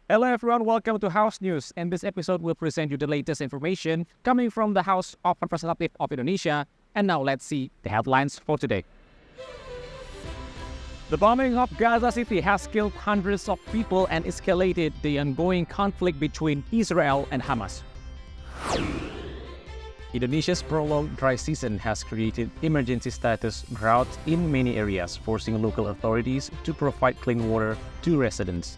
Hello everyone, welcome to House News. In this episode, we'll present you the latest information coming from the House of Representatives of Indonesia. And now let's see the headlines for today. The bombing of Gaza City has killed hundreds of people and escalated the ongoing conflict between Israel and Hamas. Indonesia's prolonged dry season has created emergency status drought in many areas, forcing local authorities to provide clean water to residents.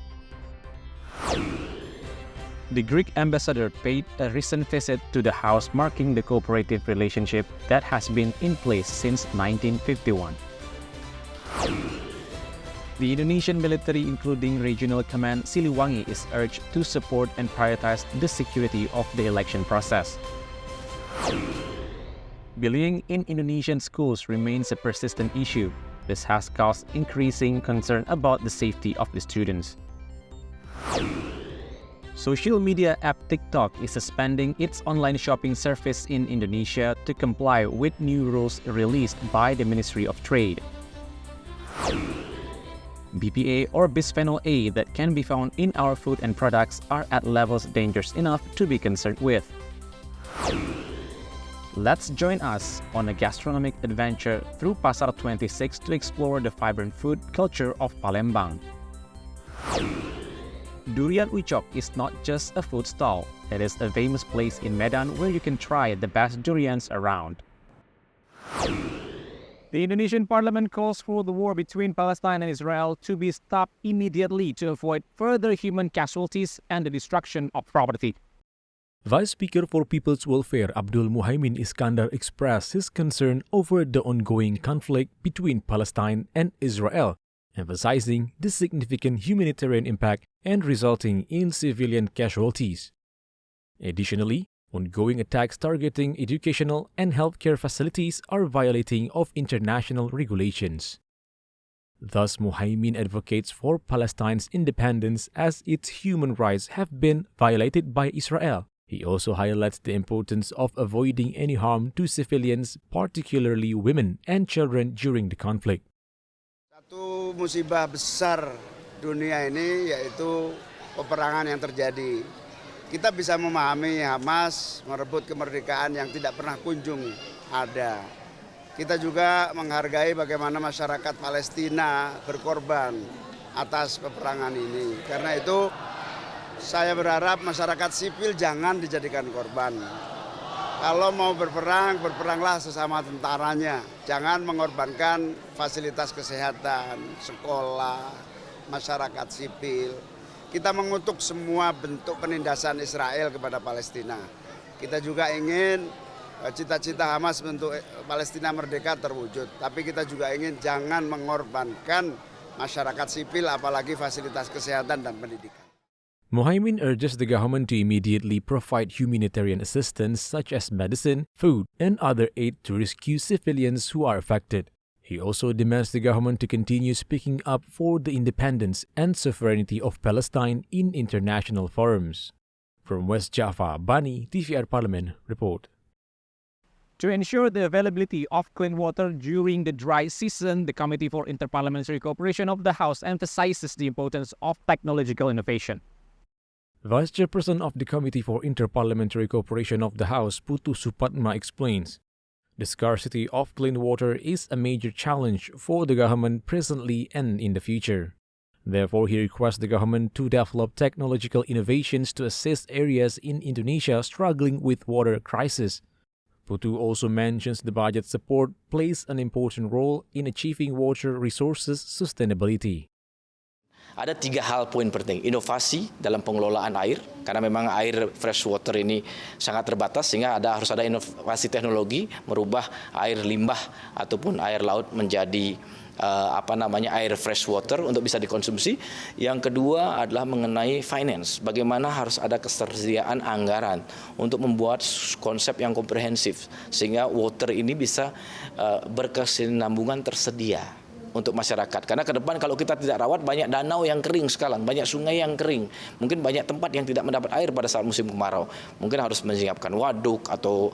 The Greek ambassador paid a recent visit to the house, marking the cooperative relationship that has been in place since 1951. The Indonesian military, including Regional Command Siliwangi, is urged to support and prioritize the security of the election process. Bullying in Indonesian schools remains a persistent issue. This has caused increasing concern about the safety of the students. Social media app TikTok is suspending its online shopping service in Indonesia to comply with new rules released by the Ministry of Trade. BPA or bisphenol A that can be found in our food and products are at levels dangerous enough to be concerned with. Let's join us on a gastronomic adventure through Pasar 26 to explore the vibrant food culture of Palembang. Durian Ucok is not just a food stall, it is a famous place in Medan where you can try the best durians around. The Indonesian Parliament calls for the war between Palestine and Israel to be stopped immediately to avoid further human casualties and the destruction of property. Vice Speaker for People's Welfare Abdul Muhaimin Iskandar expressed his concern over the ongoing conflict between Palestine and Israel, emphasizing the significant humanitarian impact and resulting in civilian casualties. Additionally, ongoing attacks targeting educational and healthcare facilities are violating of international regulations. Thus, Muhaimin advocates for Palestine's independence as its human rights have been violated by Israel. He also highlights the importance of avoiding any harm to civilians, particularly women and children during the conflict. Satu musibah besar dunia ini yaitu peperangan yang terjadi. Kita bisa memahami Hamas merebut kemerdekaan yang tidak pernah kunjung ada. Kita juga menghargai bagaimana masyarakat Palestina berkorban atas peperangan ini. Karena itu saya berharap masyarakat sipil jangan dijadikan korban. Kalau mau berperang, berperanglah sesama tentaranya. Jangan mengorbankan fasilitas kesehatan, sekolah, masyarakat sipil. Kita mengutuk semua bentuk penindasan Israel kepada Palestina. Kita juga ingin cita-cita Hamas untuk Palestina merdeka terwujud. Tapi kita juga ingin jangan mengorbankan masyarakat sipil, apalagi fasilitas kesehatan dan pendidikan. Muhaimin urges the government to immediately provide humanitarian assistance such as medicine, food, and other aid to rescue civilians who are affected. He also demands the government to continue speaking up for the independence and sovereignty of Palestine in international forums. From West Java, Bani, TVR Parlemen, report. To ensure the availability of clean water during the dry season, the Committee for Interparliamentary Cooperation of the House emphasizes the importance of technological innovation. Vice Chairperson of the Committee for Interparliamentary Cooperation of the House, Putu Supatma, explains, the scarcity of clean water is a major challenge for the government presently and in the future. Therefore, he requests the government to develop technological innovations to assist areas in Indonesia struggling with water crisis. Putu also mentions the budget support plays an important role in achieving water resources sustainability. Ada 3 hal poin penting, inovasi dalam pengelolaan air, karena memang air fresh water ini sangat terbatas sehingga harus ada inovasi teknologi merubah air limbah ataupun air laut menjadi air fresh water untuk bisa dikonsumsi. Yang kedua adalah mengenai finance, bagaimana harus ada ketersediaan anggaran untuk membuat konsep yang komprehensif sehingga water ini bisa berkesinambungan tersedia untuk masyarakat. Karena ke depan kalau kita tidak rawat, banyak danau yang kering sekarang, banyak sungai yang kering. Mungkin banyak tempat yang tidak mendapat air pada saat musim kemarau. Mungkin harus menyiapkan waduk atau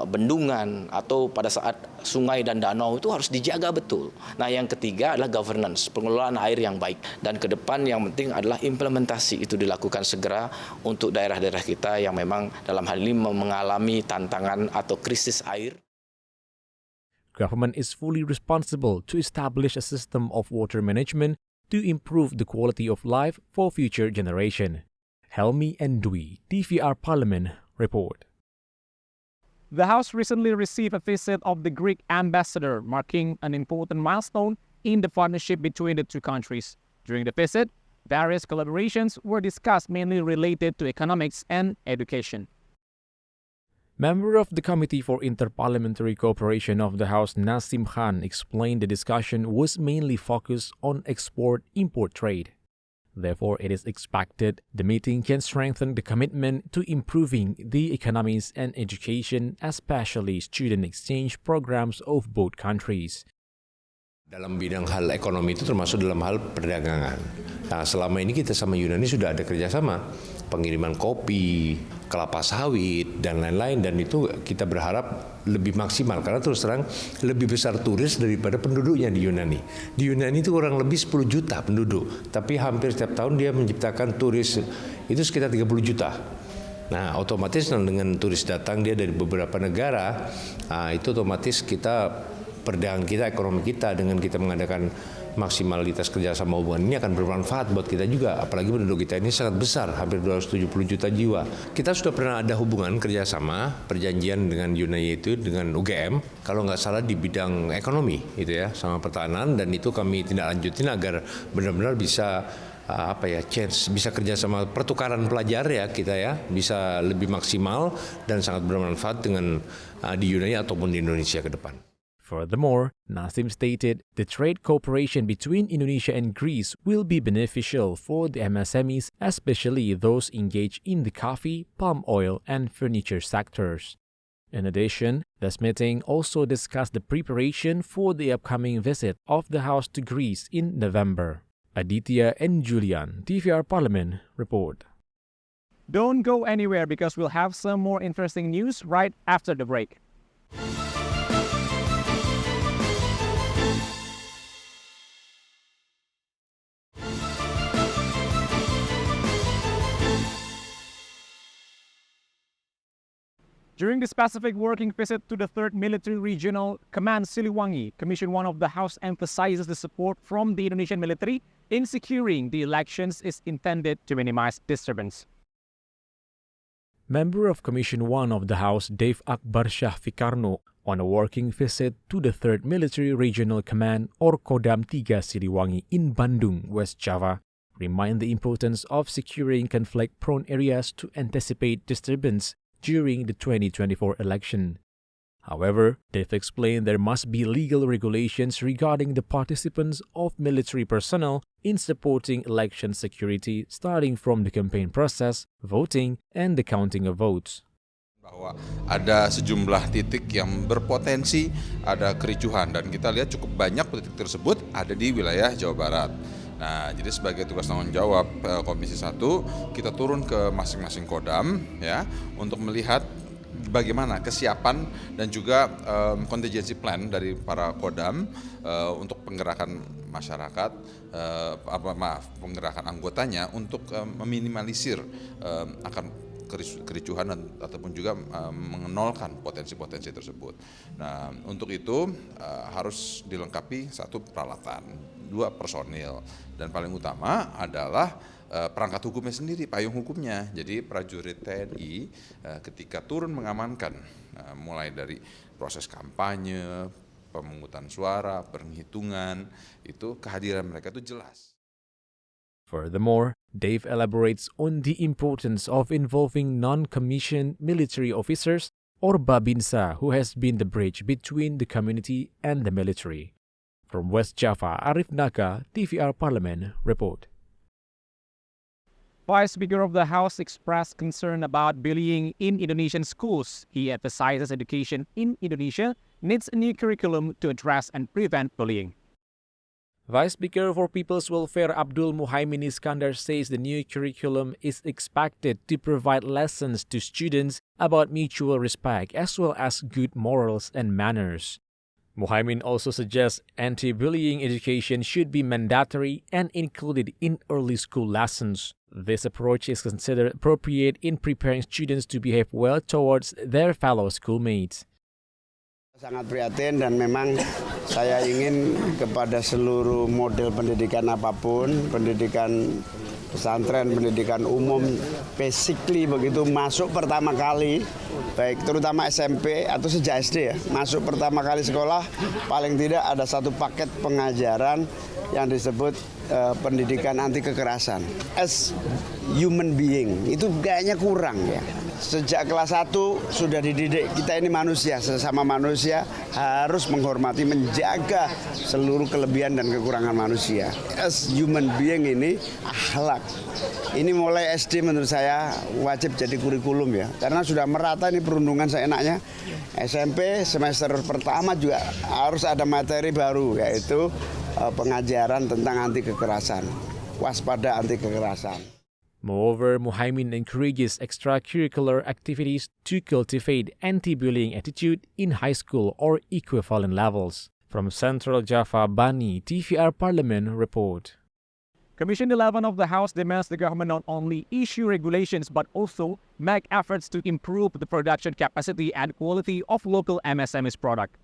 bendungan, atau pada saat sungai dan danau itu harus dijaga betul. Nah, yang ketiga adalah governance, pengelolaan air yang baik. Dan ke depan yang penting adalah implementasi itu dilakukan segera untuk daerah-daerah kita yang memang dalam hal ini mengalami tantangan atau krisis air. Government is fully responsible to establish a system of water management to improve the quality of life for future generation. Helmi and Dwi, TVR Parlemen, report. The House recently received a visit of the Greek ambassador, marking an important milestone in the partnership between the two countries. During the visit, various collaborations were discussed, mainly related to economics and education. Member of the Committee for Interparliamentary Cooperation of the House, Nasim Khan, explained the discussion was mainly focused on export-import trade. Therefore, it is expected the meeting can strengthen the commitment to improving the economies and education, especially student exchange programs of both countries. Dalam bidang hal ekonomi itu termasuk dalam hal perdagangan. Nah, selama ini kita sama Yunani sudah ada kerjasama, pengiriman kopi, kelapa sawit, dan lain-lain. Dan itu kita berharap lebih maksimal, karena terus terang lebih besar turis daripada penduduknya di Yunani. Di Yunani itu kurang lebih 10 juta penduduk, tapi hampir setiap tahun dia menciptakan turis itu sekitar 30 juta. Nah, otomatis dengan turis datang dia dari beberapa negara, itu otomatis kita perdagangan kita, ekonomi kita, dengan kita mengadakan maksimalitas kerjasama hubungan ini akan bermanfaat buat kita juga, apalagi penduduk kita ini sangat besar, hampir 270 juta jiwa. Kita sudah pernah ada hubungan kerjasama, perjanjian dengan Yunani itu, dengan UGM, kalau nggak salah di bidang ekonomi, itu ya, sama pertahanan, dan itu kami tindak lanjutin agar benar-benar bisa bisa kerjasama pertukaran pelajar ya kita ya, bisa lebih maksimal dan sangat bermanfaat dengan di Yunani ataupun di Indonesia ke depan. Furthermore, Nasim stated the trade cooperation between Indonesia and Greece will be beneficial for the MSMEs, especially those engaged in the coffee, palm oil, and furniture sectors. In addition, this meeting also discussed the preparation for the upcoming visit of the House to Greece in November. Aditya and Julian, TVR Parlemen, report. Don't go anywhere because we'll have some more interesting news right after the break. During the specific working visit to the 3rd Military Regional Command Siliwangi, Commission 1 of the House emphasizes the support from the Indonesian military in securing the elections is intended to minimize disturbance. Member of Commission 1 of the House, Dave Akbar Syahfikarno, on a working visit to the 3rd Military Regional Command or Kodam 3 Siliwangi in Bandung, West Java, remind the importance of securing conflict-prone areas to anticipate disturbance during the 2024 election. However, Dave explained there must be legal regulations regarding the participants of military personnel in supporting election security, starting from the campaign process, voting, and the counting of votes. Bahwa ada sejumlah titik yang berpotensi ada kericuhan, dan kita lihat cukup banyak titik tersebut ada di wilayah Jawa Barat. Nah, jadi sebagai tugas tanggung jawab Komisi 1, kita turun ke masing-masing kodam ya untuk melihat bagaimana kesiapan dan juga contingency plan dari para kodam untuk penggerakan masyarakat, penggerakan anggotanya untuk meminimalisir akan kericuhan ataupun juga mengenolkan potensi-potensi tersebut. Nah, untuk itu harus dilengkapi 1 peralatan, 2 personil, dan paling utama adalah perangkat hukumnya sendiri, payung hukumnya. Jadi prajurit TNI ketika turun mengamankan, mulai dari proses kampanye, pemungutan suara, penghitungan, itu kehadiran mereka itu jelas. Furthermore, Dave elaborates on the importance of involving non-commissioned military officers or Babinsa, who has been the bridge between the community and the military. From West Java, Arif Naka, TVR Parlemen, report. Vice Speaker of the House expressed concern about bullying in Indonesian schools. He emphasizes education in Indonesia needs a new curriculum to address and prevent bullying. Vice Speaker for People's Welfare Abdul Muhaimin Iskandar says the new curriculum is expected to provide lessons to students about mutual respect as well as good morals and manners. Muhaimin also suggests anti-bullying education should be mandatory and included in early school lessons. This approach is considered appropriate in preparing students to behave well towards their fellow schoolmates. Sangat prihatin dan memang saya ingin kepada seluruh model pendidikan apapun, pendidikan pesantren, pendidikan umum, basically begitu masuk pertama kali, baik terutama SMP atau sejak SD ya, masuk pertama kali sekolah, paling tidak ada satu paket pengajaran yang disebut pendidikan anti kekerasan. As human being, itu kayaknya kurang ya. Sejak kelas 1 sudah dididik, kita ini manusia, sesama manusia harus menghormati, menjaga seluruh kelebihan dan kekurangan manusia. As human being ini akhlak. Ini mulai SD menurut saya wajib jadi kurikulum ya. Karena sudah merata ini perundungan seenaknya. SMP semester pertama juga harus ada materi baru, yaitu pengajaran tentang anti kekerasan. Waspada anti kekerasan. Moreover, Muhaimin encourages extracurricular activities to cultivate anti-bullying attitude in high school or equivalent levels. From Central Java, Bani, TVR Parlemen report. Commission 11 of the House demands the government not only issue regulations but also make efforts to improve the production capacity and quality of local MSMEs product.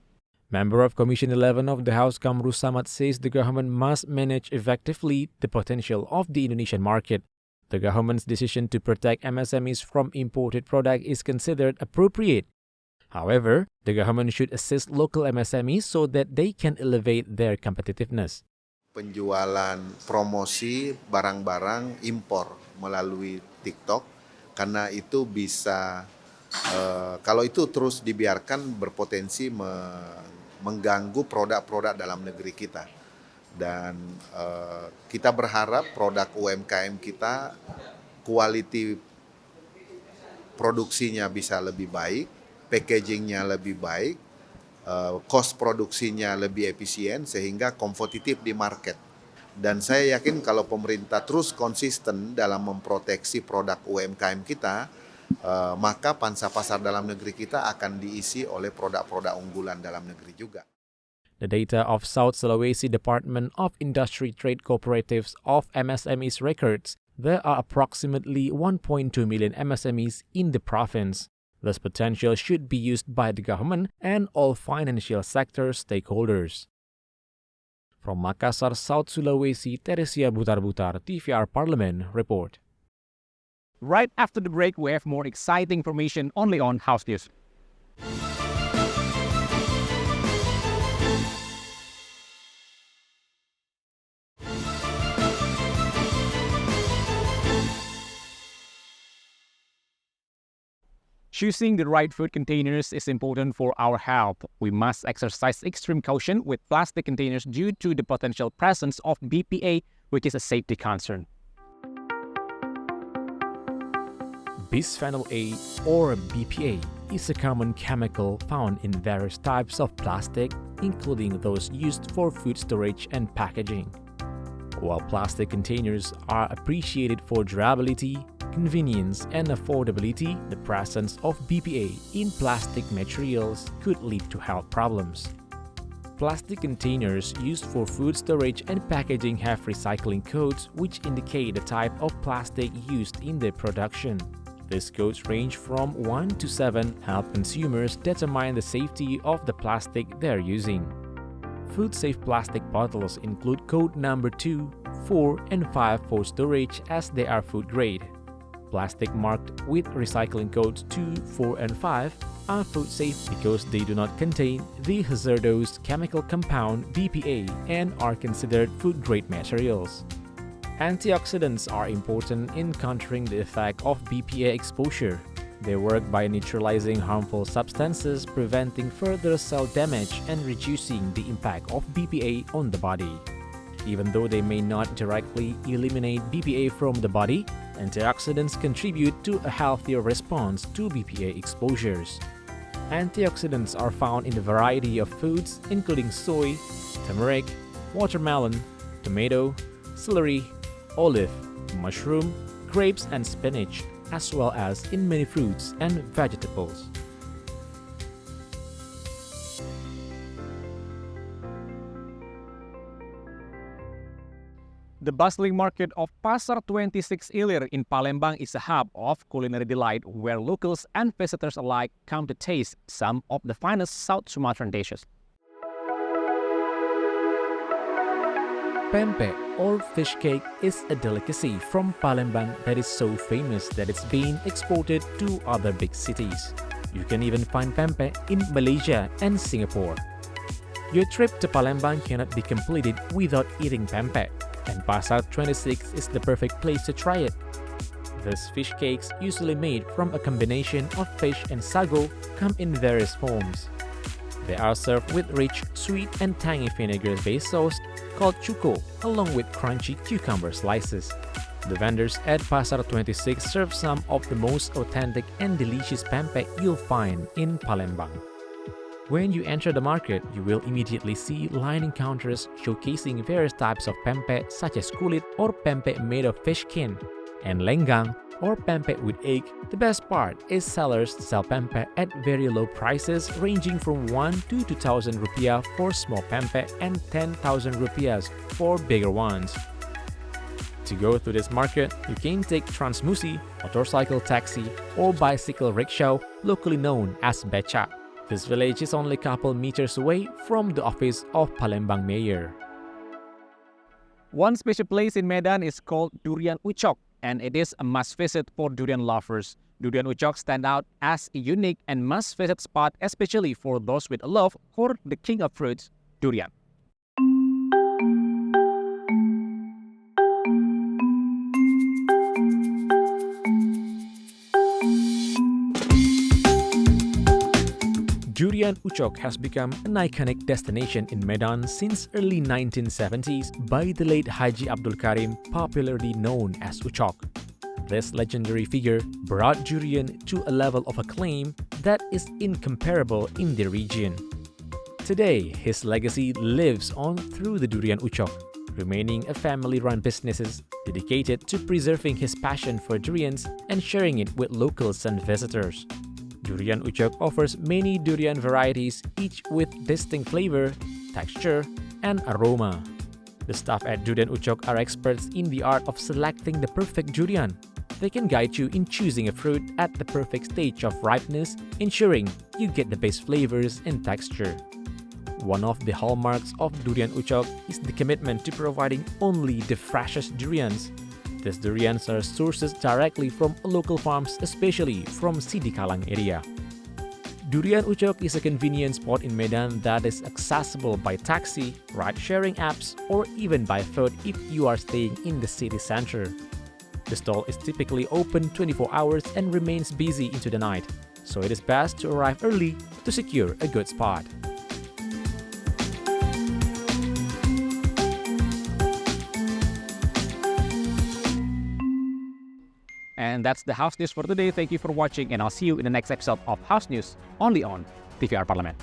Member of Commission 11 of the House Kamru Samad says the government must manage effectively the potential of the Indonesian market. The government's decision to protect MSMEs from imported product is considered appropriate. However, the government should assist local MSMEs so that they can elevate their competitiveness. Penjualan promosi barang-barang impor melalui TikTok, karena itu bisa, kalau itu terus dibiarkan berpotensi mengganggu produk-produk dalam negeri kita. Dan kita berharap produk UMKM kita quality produksinya bisa lebih baik, packagingnya lebih baik, cost produksinya lebih efisien sehingga kompetitif di market. Dan saya yakin kalau pemerintah terus konsisten dalam memproteksi produk UMKM kita, maka pangsa pasar dalam negeri kita akan diisi oleh produk-produk unggulan dalam negeri juga. The data of South Sulawesi Department of Industry Trade Cooperatives of MSMEs records there are approximately 1.2 million MSMEs in the province. This potential should be used by the government and all financial sector stakeholders. From Makassar, South Sulawesi, Teresia Butar-Butar, TVR Parlemen report. Right after the break, we have more exciting information only on House News. Choosing the right food containers is important for our health. We must exercise extreme caution with plastic containers due to the potential presence of BPA, which is a safety concern. Bisphenol A, or BPA, is a common chemical found in various types of plastic, including those used for food storage and packaging. While plastic containers are appreciated for durability, convenience, and affordability, the presence of BPA in plastic materials could lead to health problems. Plastic containers used for food storage and packaging have recycling codes which indicate the type of plastic used in their production. These codes range from 1 to 7, help consumers determine the safety of the plastic they're using. Food-safe plastic bottles include code number 2, 4, and 5 for storage as they are food grade. Plastic marked with recycling codes 2, 4, and 5 are food safe because they do not contain the hazardous chemical compound BPA and are considered food grade materials. Antioxidants are important in countering the effect of BPA exposure. They work by neutralizing harmful substances, preventing further cell damage, and reducing the impact of BPA on the body. Even though they may not directly eliminate BPA from the body, antioxidants contribute to a healthier response to BPA exposures. Antioxidants are found in a variety of foods, including soy, turmeric, watermelon, tomato, celery, olive, mushroom, grapes and spinach, as well as in many fruits and vegetables. The bustling market of Pasar 26 Ilir in Palembang is a hub of culinary delight where locals and visitors alike come to taste some of the finest South Sumatran dishes. Pempek or fish cake is a delicacy from Palembang that is so famous that it's being exported to other big cities. You can even find pempek in Malaysia and Singapore. Your trip to Palembang cannot be completed without eating pempek, and Pasar 26 is the perfect place to try it. These fish cakes, usually made from a combination of fish and sago, come in various forms. They are served with rich, sweet and tangy vinegar-based sauce called cuko, along with crunchy cucumber slices. The vendors at Pasar 26 serve some of the most authentic and delicious pempek you'll find in Palembang. When you enter the market, you will immediately see lining counters showcasing various types of pempek such as kulit or pempek made of fish skin, and lenggang or pempek with egg. The best part is sellers sell pempek at very low prices ranging from 1 to 2,000 rupiah for small pempek and 10,000 rupiahs for bigger ones. To go to this market, you can take Transmusi, motorcycle taxi, or bicycle rickshaw, locally known as beca. This village is only a couple meters away from the office of Palembang Mayor. One special place in Medan is called Durian Ucok, and it is a must-visit for durian lovers. Durian Ucok stand out as a unique and must-visit spot, especially for those with a love for the king of fruits, durian. Durian Ucok has become an iconic destination in Medan since early 1970s by the late Haji Abdul Karim, popularly known as Ucok. This legendary figure brought durian to a level of acclaim that is incomparable in the region. Today, his legacy lives on through the Durian Ucok, remaining a family-run business dedicated to preserving his passion for durians and sharing it with locals and visitors. Durian Ucok offers many durian varieties, each with distinct flavor, texture, and aroma. The staff at Durian Ucok are experts in the art of selecting the perfect durian. They can guide you in choosing a fruit at the perfect stage of ripeness, ensuring you get the best flavors and texture. One of the hallmarks of Durian Ucok is the commitment to providing only the freshest durians. These durians are sourced directly from local farms, especially from Sidikalang area. Durian Ucok is a convenient spot in Medan that is accessible by taxi, ride-sharing apps, or even by foot if you are staying in the city center. The stall is typically open 24 hours and remains busy into the night, so it is best to arrive early to secure a good spot. And that's the House News for today. Thank you for watching, and I'll see you in the next episode of House News, only on TVR Parlemen.